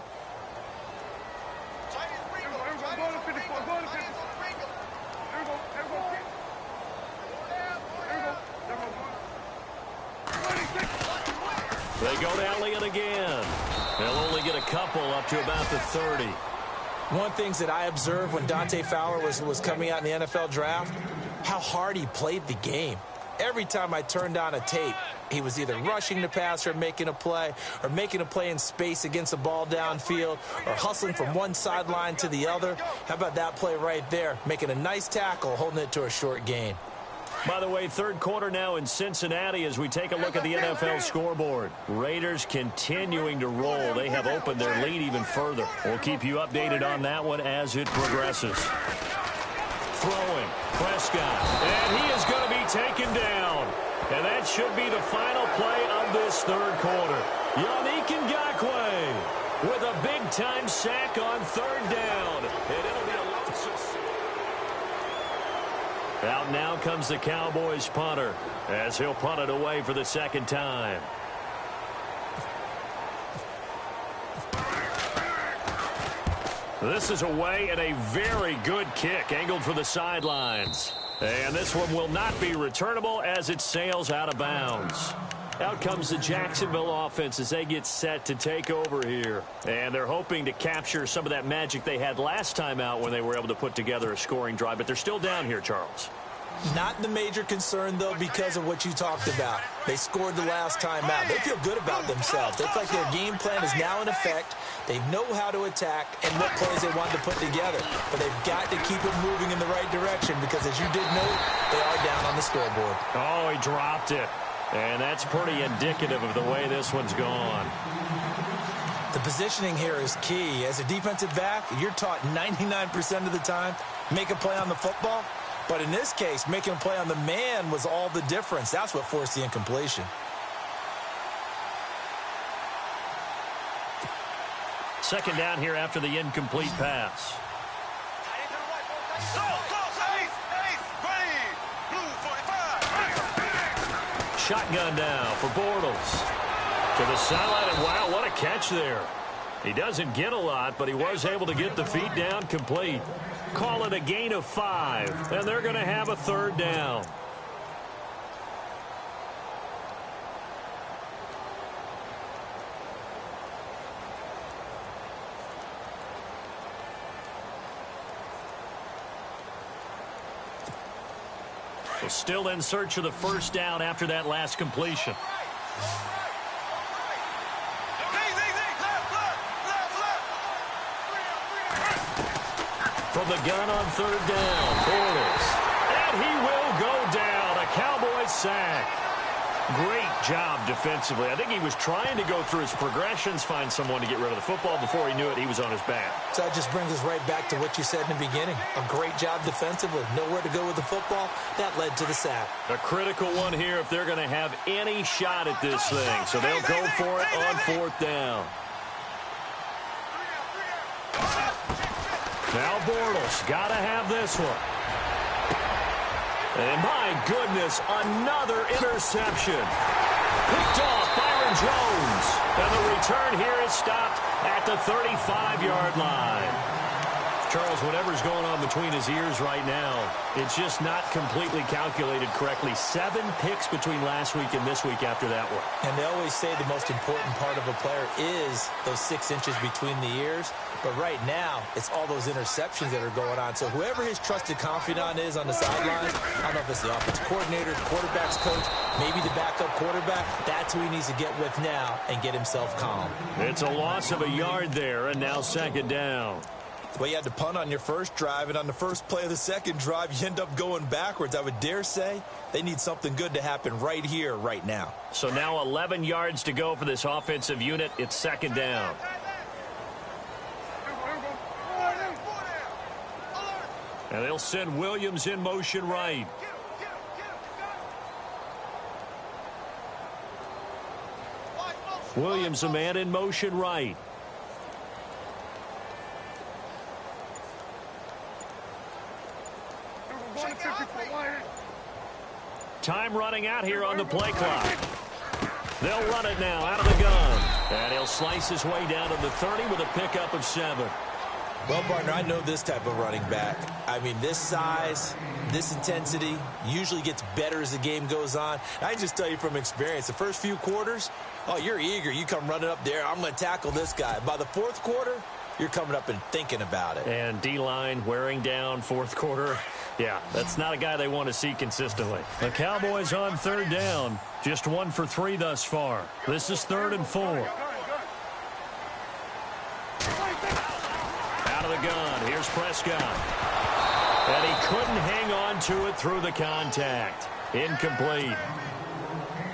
They go to Elliott again. They'll only get a couple up to about the 30. One thing that I observed when Dante Fowler was coming out in the NFL draft, how hard he played the game. Every time I turned on a tape, he was either rushing the passer, making a play, or making a play in space against a ball downfield, or hustling from one sideline to the other. How about that play right there? Making a nice tackle, holding it to a short gain. By the way, third quarter now in Cincinnati as we take a look at the NFL scoreboard. Raiders continuing to roll. They have opened their lead even further. We'll keep you updated on that one as it progresses. Throwing, Prescott, and he is going to be taken down. And that should be the final play of this third quarter. Yannick Ngakoue with a big-time sack on third down. And it'll be a low success. Out now comes the Cowboys punter as he'll punt it away for the second time. This is away and a very good kick angled for the sidelines. And this one will not be returnable as it sails out of bounds. Out comes the Jacksonville offense as they get set to take over here. And they're hoping to capture some of that magic they had last time out when they were able to put together a scoring drive. But they're still down here, Charles. Not the major concern, though, because of what you talked about. They scored the last time out. They feel good about themselves. It's like their game plan is now in effect. They know how to attack and what plays they want to put together. But they've got to keep it moving in the right direction because, as you did note, they are down on the scoreboard. Oh, he dropped it. And that's pretty indicative of the way this one's gone. The positioning here is key. As a defensive back, you're taught 99% of the time, make a play on the football. But in this case, making a play on the man was all the difference. That's what forced the incompletion. Second down here after the incomplete pass. Shotgun now for Bortles. To the sideline, and wow, what a catch there. He doesn't get a lot, but he was able to get the feet down complete. Call it a gain of 5, and they're going to have a third down. So still in search of the first down after that last completion. From the gun on third down, Bortles. And he will go down. A Cowboys sack. Great job defensively. I think he was trying to go through his progressions, find someone to get rid of the football. Before he knew it, he was on his back. So that just brings us right back to what you said in the beginning. A great job defensively. Nowhere to go with the football. That led to the sack. A critical one here if they're going to have any shot at this thing. So they'll go for it on 4th down. Now Bortles got to have this one. And my goodness, another interception. Picked off Byron Jones. And the return here is stopped at the 35-yard line. Charles, whatever's going on between his ears right now, it's just not completely calculated correctly. 7 picks between last week and this week after that one. And they always say the most important part of a player is those 6 inches between the ears. But right now, it's all those interceptions that are going on. So whoever his trusted confidant is on the sidelines, I don't know if it's the offensive coordinator, the quarterback's coach, maybe the backup quarterback, that's who he needs to get with now and get himself calm. It's a loss of a yard there, and now 2nd down. Well, you had to punt on your first drive, and on the first play of the second drive, you end up going backwards. I would dare say they need something good to happen right here, right now. So now 11 yards to go for this offensive unit. It's 2nd down. And they'll send Williams in motion right. Williams, a man in motion right. Time running out here on the play clock. They'll run it now out of the gun. And he'll slice his way down to the 30 with a pickup of 7. Well, partner, I know this type of running back. I mean, this size, this intensity usually gets better as the game goes on. I can just tell you from experience, the first few quarters, oh, you're eager. You come running up there, I'm going to tackle this guy. By the 4th quarter, you're coming up and thinking about it. And D-line wearing down 4th quarter. Yeah, that's not a guy they want to see consistently. The Cowboys on 3rd down. Just 1 for 3 thus far. This is 3rd and 4. Out of the gun. Here's Prescott. And he couldn't hang on to it through the contact. Incomplete.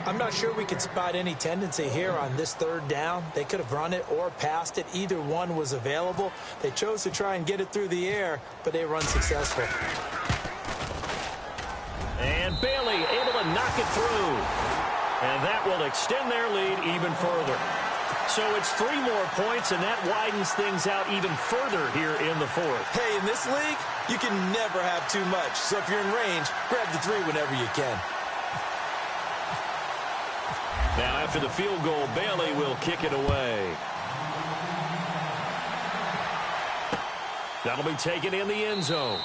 I'm not sure we could spot any tendency here on this 3rd down. They could have run it or passed it. Either one was available. They chose to try and get it through the air, but they were unsuccessful. And Bailey able to knock it through. And that will extend their lead even further. So it's 3 more points, and that widens things out even further here in the 4th. Hey, in this league, you can never have too much. So if you're in range, grab the 3 whenever you can. Now, after the field goal, Bailey will kick it away. That'll be taken in the end zone.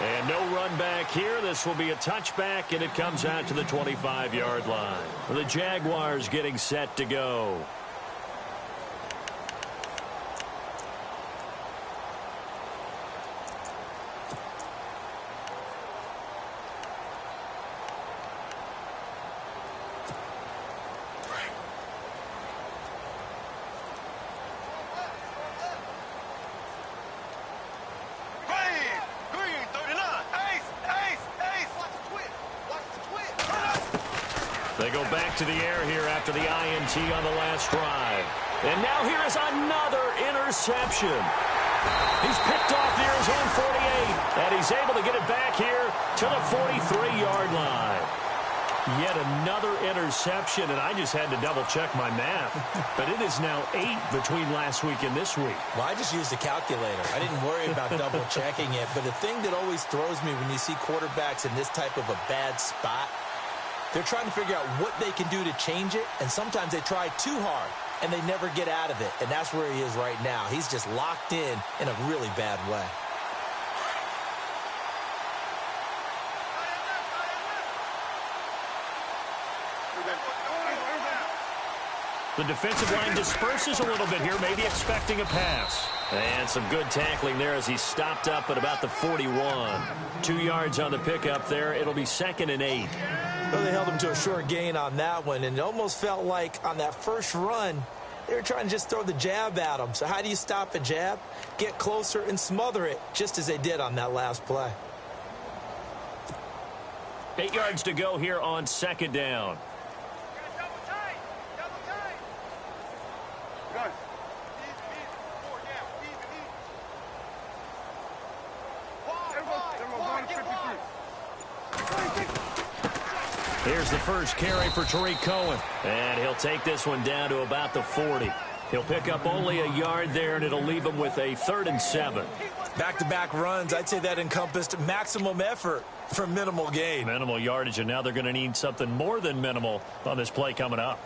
And no run back here. This will be a touchback, and it comes out to the 25-yard line. The Jaguars getting set to go. They go back to the air here after the INT on the last drive. And now here is another interception. He's picked off near his own 48, and he's able to get it back here to the 43-yard line. Yet another interception, and I just had to double-check my math. But it is now 8 between last week and this week. Well, I just used a calculator. I didn't worry about double-checking it. But the thing that always throws me when you see quarterbacks in this type of a bad spot, they're trying to figure out what they can do to change it, and sometimes they try too hard, and they never get out of it. And that's where he is right now. He's just locked in a really bad way. The defensive line disperses a little bit here, maybe expecting a pass. And some good tackling there as he stopped up at about the 41. 2 yards on the pickup there. It'll be 2nd and 8. Well, they held him to a short gain on that one, and it almost felt like on that first run, they were trying to just throw the jab at him. So how do you stop a jab? Get closer and smother it, just as they did on that last play. 8 yards to go here on second down. Here's the first carry for Tariq Cohen. And he'll take this one down to about the 40. He'll pick up only a yard there, and it'll leave him with a 3rd and 7. Back-to-back runs, I'd say that encompassed maximum effort for minimal gain. Minimal yardage, and now they're going to need something more than minimal on this play coming up.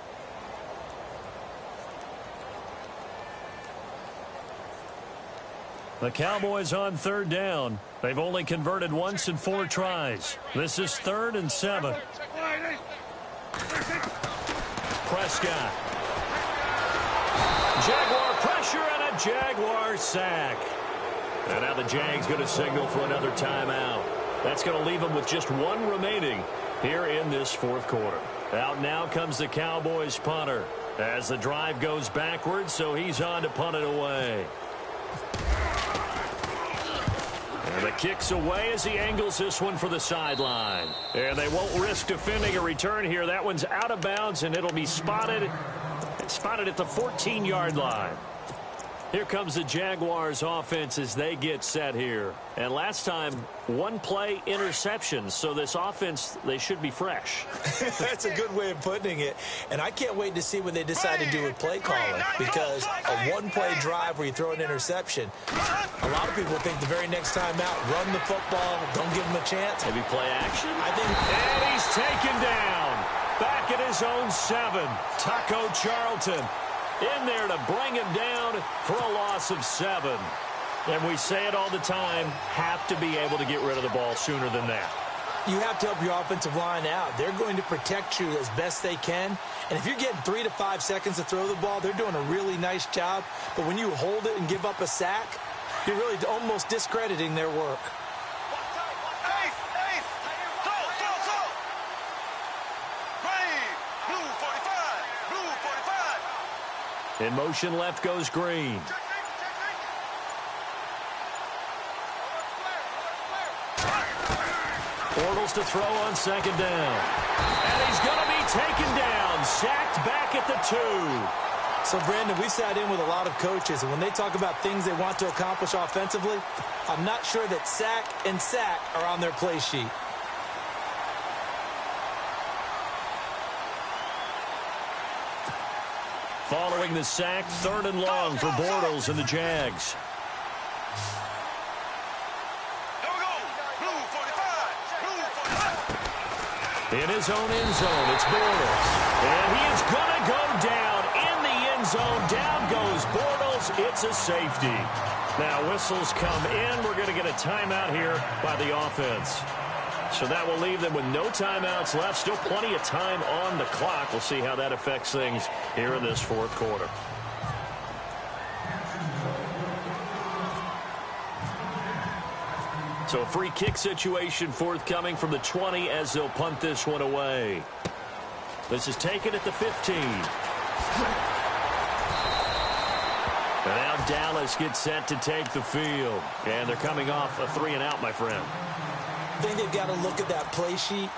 The Cowboys on 3rd down. They've only converted once in 4 tries. This is 3rd and 7. Prescott. Jaguar pressure and a Jaguar sack. And now the Jags going to signal for another timeout. That's going to leave them with just 1 remaining here in this 4th quarter. Out now comes the Cowboys punter as the drive goes backwards, so he's on to punt it away. And the kick's away as he angles this one for the sideline. And they won't risk defending a return here. That one's out of bounds, and it'll be spotted at the 14-yard line. Here comes the Jaguars offense as they get set here. And last time, 1-play interception. So this offense, they should be fresh. That's a good way of putting it. And I can't wait to see what they decide to do with play calling. Because a 1-play drive where you throw an interception, a lot of people think the very next time out, run the football, don't give them a chance. Maybe play action? I think. And he's taken down. Back at his own 7. Taco Charlton in there to bring him down for a loss of 7. And we say it all the time, have to be able to get rid of the ball sooner than that. You have to help your offensive line out. They're going to protect you as best they can. And if you're getting 3 to 5 seconds to throw the ball, they're doing a really nice job. But when you hold it and give up a sack, you're really almost discrediting their work. In motion left goes Green. Bortles to throw on second down. And he's going to be taken down. Sacked back at the 2. So, Brandon, we sat in with a lot of coaches, and when they talk about things they want to accomplish offensively, I'm not sure that sack and sack are on their play sheet. Following the sack, 3rd and long for Bortles and the Jags. In his own end zone, it's Bortles. And he is going to go down in the end zone. Down goes Bortles. It's a safety. Now whistles come in. We're going to get a timeout here by the offense. So that will leave them with no timeouts left. Still plenty of time on the clock. We'll see how that affects things here in this 4th quarter. So a free kick situation forthcoming from the 20 as they'll punt this one away. This is taken at the 15. And now Dallas gets set to take the field. And they're coming off a 3-and-out, my friend. I think they've got to look at that play sheet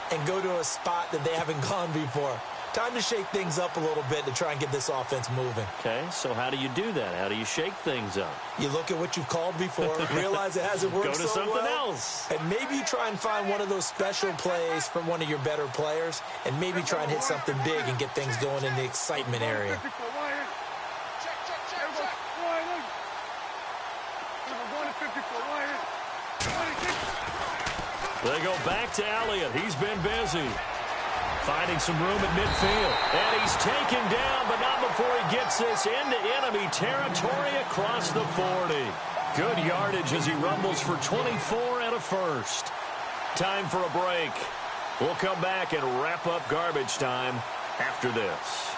and go to a spot that they haven't gone before. Time to shake things up a little bit to try and get this offense moving. Okay, so how do you do that? How do you shake things up? You look at what you've called before, realize it hasn't worked Go to so something well, else. and maybe you try and find one of those special plays from one of your better players, and maybe try and hit something big and get things going in the excitement area. They go back to Elliott. He's been busy. Finding some room at midfield. And he's taken down, but not before he gets this into enemy territory across the 40. Good yardage as he rumbles for 24 and a first. Time for a break. We'll come back and wrap up garbage time after this.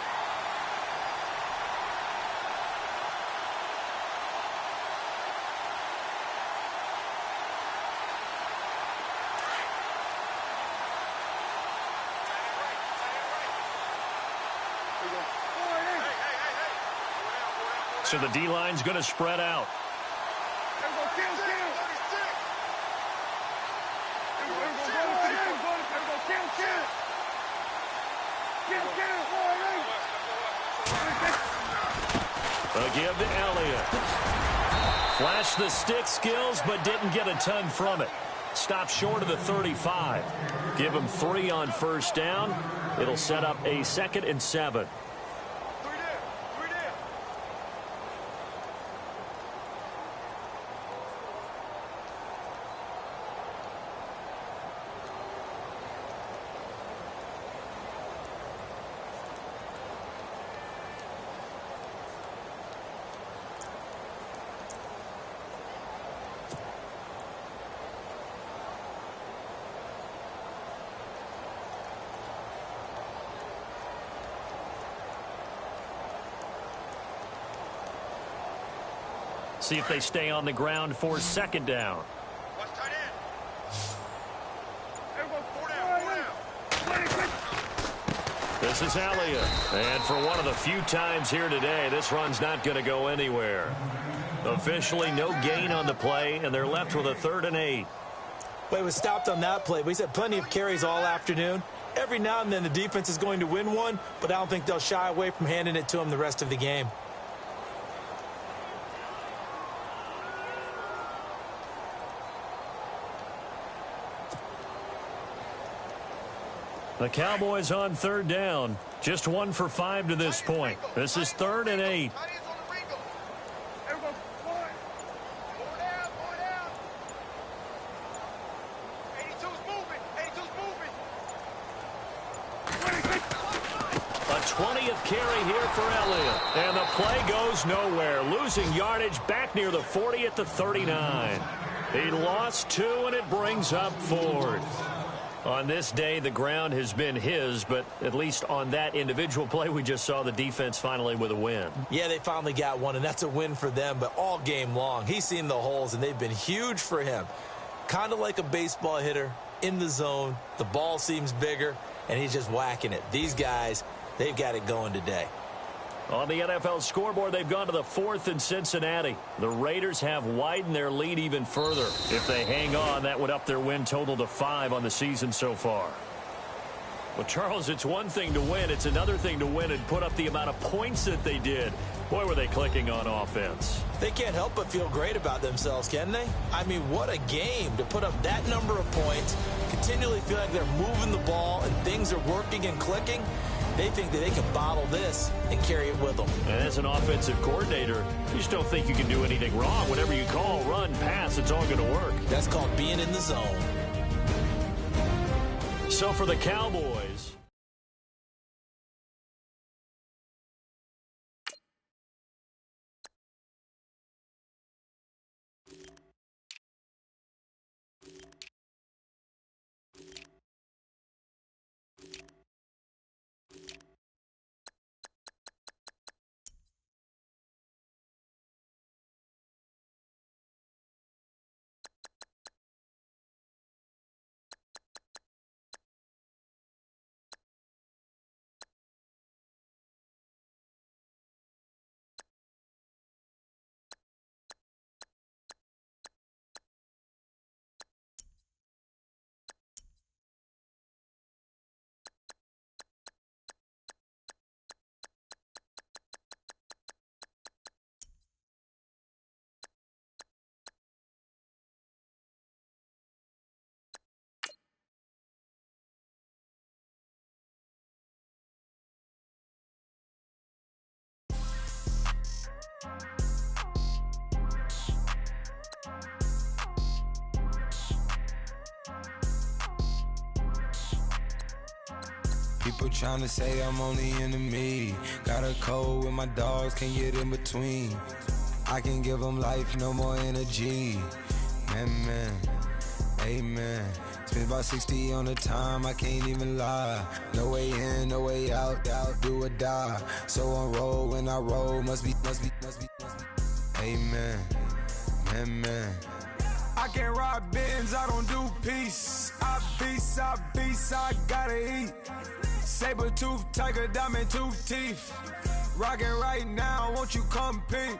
So the D-line's going to spread out. A give to Elliott. Flashed the stick skills, but didn't get a ton from it. Stopped short of the 35. Give him 3 on first down. It'll set up a 2nd and 7. See if they stay on the ground for 2nd down. Watch tight end. Everyone, 4 down. This is Elliott. And for one of the few times here today, this run's not going to go anywhere. Officially, no gain on the play, and they're left with a 3rd and 8. Well, he was stopped on that play, but he's had plenty of carries all afternoon. Every now and then the defense is going to win one, but I don't think they'll shy away from handing it to him the rest of the game. The Cowboys on 3rd down. Just 1 for 5 to this point. This is 3rd and 8. Everyone, 4 down. 82's moving. 82's moving. A 20th carry here for Elliott. And the play goes nowhere. Losing yardage back near the 40 at the 39. He lost 2, and it brings up 4th. On this day, the ground has been his, but at least on that individual play, we just saw the defense finally with a win. Yeah, they finally got one, and that's a win for them, but all game long, he's seen the holes, and they've been huge for him. Kind of like a baseball hitter in the zone. The ball seems bigger, and he's just whacking it. These guys, they've got it going today. On the NFL scoreboard, they've gone to the 4th in Cincinnati. The Raiders have widened their lead even further. If they hang on, that would up their win total to 5 on the season so far. Well, Charles, it's one thing to win. It's another thing to win and put up the amount of points that they did. Boy, were they clicking on offense. They can't help but feel great about themselves, can they? I mean, what a game to put up that number of points, continually feel like they're moving the ball and things are working and clicking. They think that they can bottle this and carry it with them. And as an offensive coordinator, you just don't think you can do anything wrong. Whatever you call, run, pass, it's all going to work. That's called being in the zone. So for the Cowboys, People trying to say I'm on the enemy. Got a code with my dogs, can't get in between. I can give them life, no more energy. Man, amen. Spent about 60 on the time, I can't even lie. No way in, no way out, do or die. So on roll, when I roll, must be. Amen, man. I can't ride Benz, I don't do peace. I beast, I gotta eat. Saber tooth, tiger, diamond tooth teeth. Rockin' right now, won't you compete?